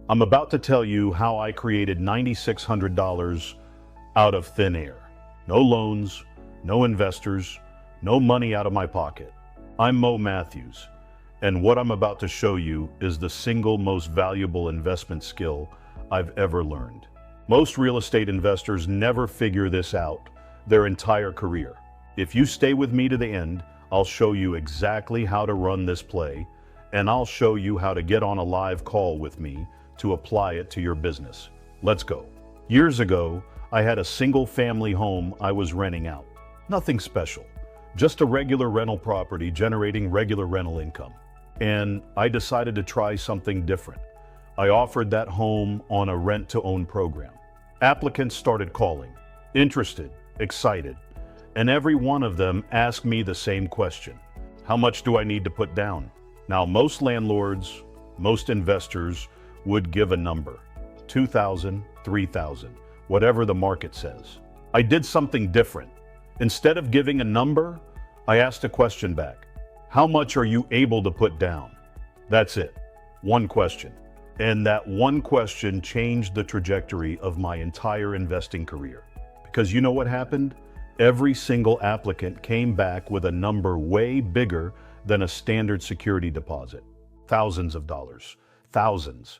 I'm about to tell you how I created $9,600 out of thin air. No loans, no investors, no money out of my pocket. I'm Mo Matthews, and what I'm about to show you is the single most valuable investment skill I've ever learned. Most real estate investors never figure this out their entire career. If you stay with me to the end, I'll show you exactly how to run this play, and I'll show you how to get on a live call with me to apply it to your business. Let's go. Years ago, I had a single family home I was renting out. Nothing special, just a regular rental property generating regular rental income. And I decided to try something different. I offered that home on a rent-to-own program. Applicants started calling, interested, excited, and every one of them asked me the same question. How much do I need to put down? Now, most landlords, most investors would give a number, $2,000, $3,000, whatever the market says. I did something different. Instead of giving a number, I asked a question back. How much are you able to put down? That's it. One question. And that one question changed the trajectory of my entire investing career. Because you know what happened? Every single applicant came back with a number way bigger than a standard security deposit. Thousands of dollars. Thousands.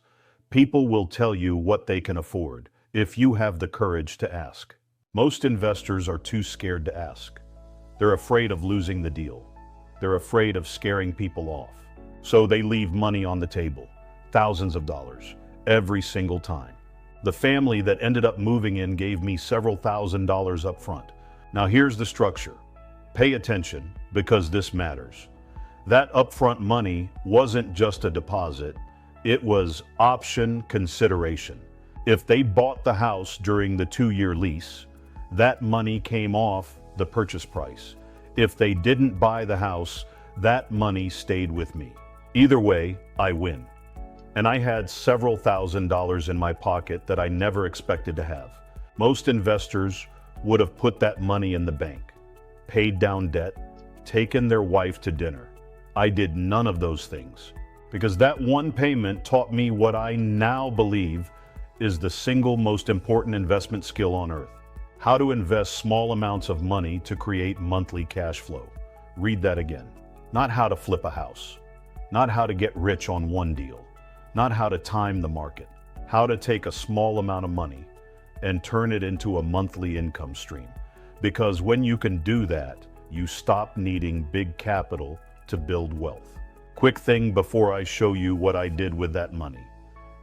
People will tell you what they can afford if you have the courage to ask. Most investors are too scared to ask. They're afraid of losing the deal. They're afraid of scaring people off. So they leave money on the table, thousands of dollars, every single time. The family that ended up moving in gave me several $1,000s up front. Now here's the structure. Pay attention because this matters. That upfront money wasn't just a deposit. It was option consideration. If they bought the house during the 2-year lease, that money came off the purchase price. If they didn't buy the house, that money stayed with me. Either way, I win. And I had several $1,000s in my pocket that I never expected to have. Most investors would have put that money in the bank, paid down debt, taken their wife to dinner. I did none of those things. Because that one payment taught me what I now believe is the single most important investment skill on earth. How to invest small amounts of money to create monthly cash flow. Read that again. Not how to flip a house. Not how to get rich on one deal. Not how to time the market. How to take a small amount of money and turn it into a monthly income stream. Because when you can do that, you stop needing big capital to build wealth. Quick thing before I show you what I did with that money.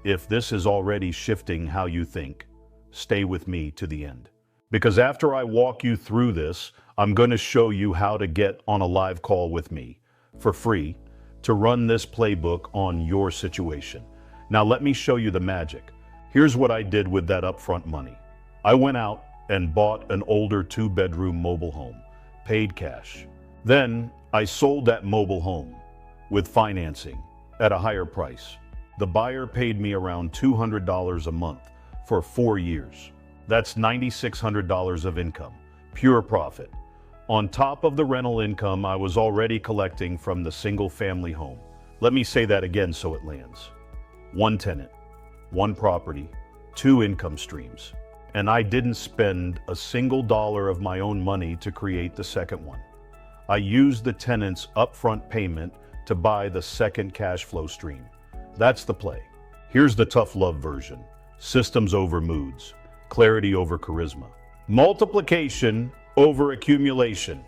If this is already shifting how you think, stay with me to the end. Because after I walk you through this, I'm going to show you how to get on a live call with me for free to run this playbook on your situation. Now let me show you the magic. Here's what I did with that upfront money. I went out and bought an older 2-bedroom mobile home, paid cash. Then I sold that mobile home with financing at a higher price. The buyer paid me around $200 a month for 4 years. That's $9,600 of income, pure profit. On top of the rental income I was already collecting from the single family home. Let me say that again so it lands. One tenant, one property, 2 income streams. And I didn't spend a single dollar of my own money to create the second one. I used the tenant's upfront payment to buy the second cash flow stream. That's the play. Here's the tough love version. Systems over moods. Clarity over charisma. Multiplication over accumulation.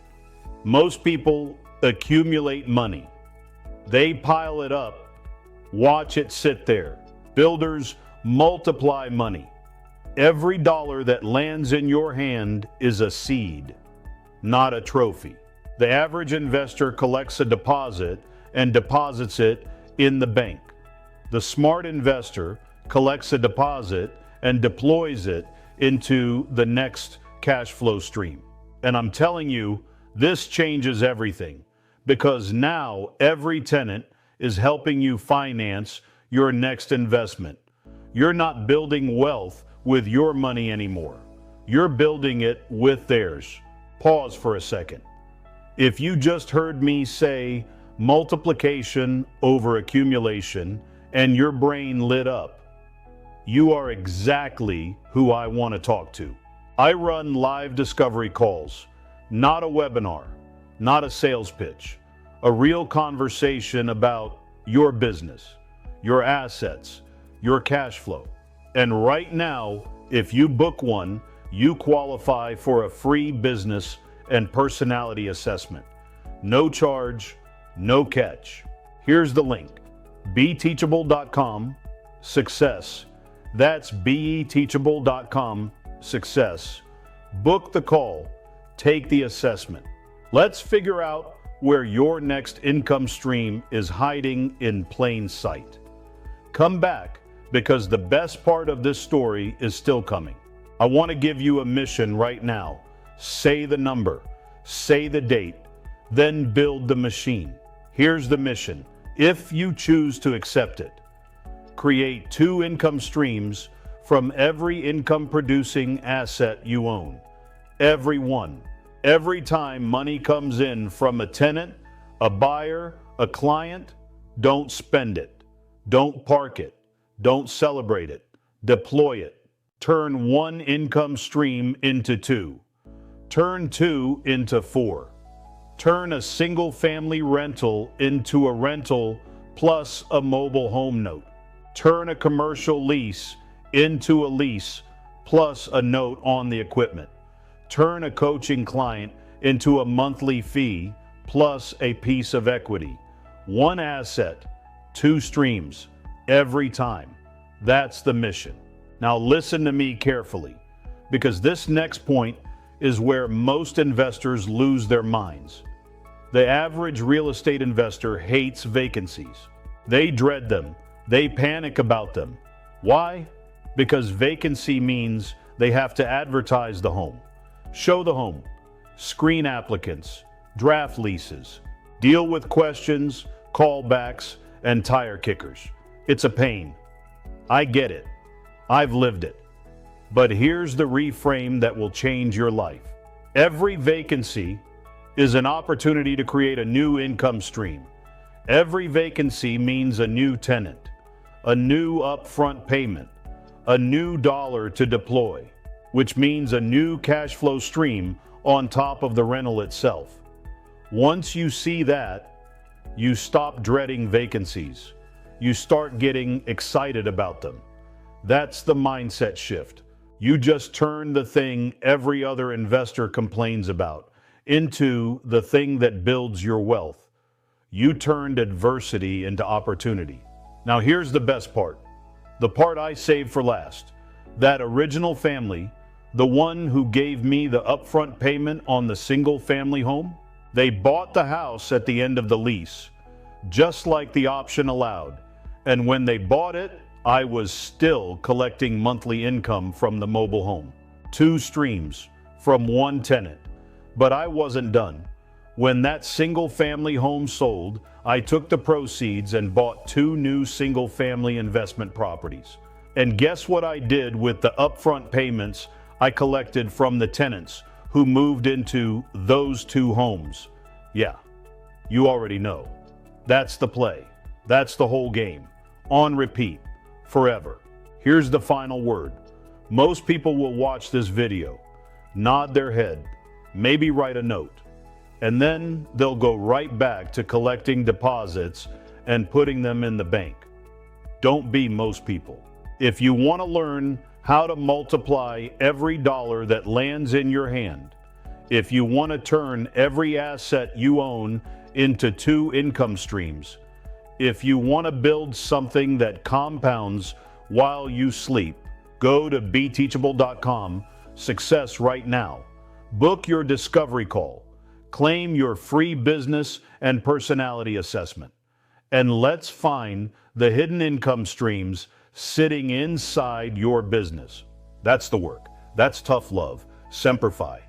Most people accumulate money. They pile it up. Watch it sit there. Builders multiply money. Every dollar that lands in your hand is a seed, not a trophy. The average investor collects a deposit and deposits it in the bank. The smart investor collects a deposit and deploys it into the next cash flow stream. And I'm telling you, this changes everything because now every tenant is helping you finance your next investment. You're not building wealth with your money anymore. You're building it with theirs. Pause for a second. If you just heard me say multiplication over accumulation and your brain lit up, You are exactly who I want to talk to. I run live discovery calls, not a webinar, not a sales pitch, a real conversation about your business, your assets, your cash flow. And right now, if you book one, you qualify for a free business and personality assessment. No charge, no catch. Here's the link: beteachable.com/success. That's beteachable.com/success. Book the call, take the assessment. Let's figure out where your next income stream is hiding in plain sight. Come back, because the best part of this story is still coming. I want to give you a mission right now. Say the number, say the date, then build the machine. Here's the mission, if you choose to accept it. Create 2 income streams from every income-producing asset you own. Every one. Every time money comes in from a tenant, a buyer, a client, don't spend it. Don't park it. Don't celebrate it. Deploy it. Turn 1 income stream into 2. Turn 2 into 4. Turn a single-family rental into a rental plus a mobile home note. Turn a commercial lease into a lease plus a note on the equipment. Turn a coaching client into a monthly fee plus a piece of equity. 1 asset, 2 streams, every time. That's the mission. Now listen to me carefully, because this next point is where most investors lose their minds. The average real estate investor hates vacancies. They dread them. They panic about them. Why? Because vacancy means they have to advertise the home, show the home, screen applicants, draft leases, deal with questions, callbacks, and tire kickers. It's a pain. I get it. I've lived it. But here's the reframe that will change your life. Every vacancy is an opportunity to create a new income stream. Every vacancy means a new tenant, a new upfront payment, a new dollar to deploy, which means a new cash flow stream on top of the rental itself. Once you see that, you stop dreading vacancies. You start getting excited about them. That's the mindset shift. You just turn the thing every other investor complains about into the thing that builds your wealth. You turned adversity into opportunity. Now here's the best part. The part I saved for last. That original family, the one who gave me the upfront payment on the single family home, they bought the house at the end of the lease, just like the option allowed. And when they bought it, I was still collecting monthly income from the mobile home. 2 streams from 1 tenant. But I wasn't done. When that single family home sold, I took the proceeds and bought 2 new single family investment properties. And guess what I did with the upfront payments I collected from the tenants who moved into those 2 homes? Yeah, you already know. That's the play. That's the whole game. On repeat. Forever. Here's the final word. Most people will watch this video, nod their head, maybe write a note, and then they'll go right back to collecting deposits and putting them in the bank. Don't be most people. If you want to learn how to multiply every dollar that lands in your hand, if you want to turn every asset you own into 2 income streams, if you want to build something that compounds while you sleep, go to beteachable.com/success right now. Book your discovery call. Claim your free business and personality assessment. And let's find the hidden income streams sitting inside your business. That's the work. That's tough love. Semper Fi.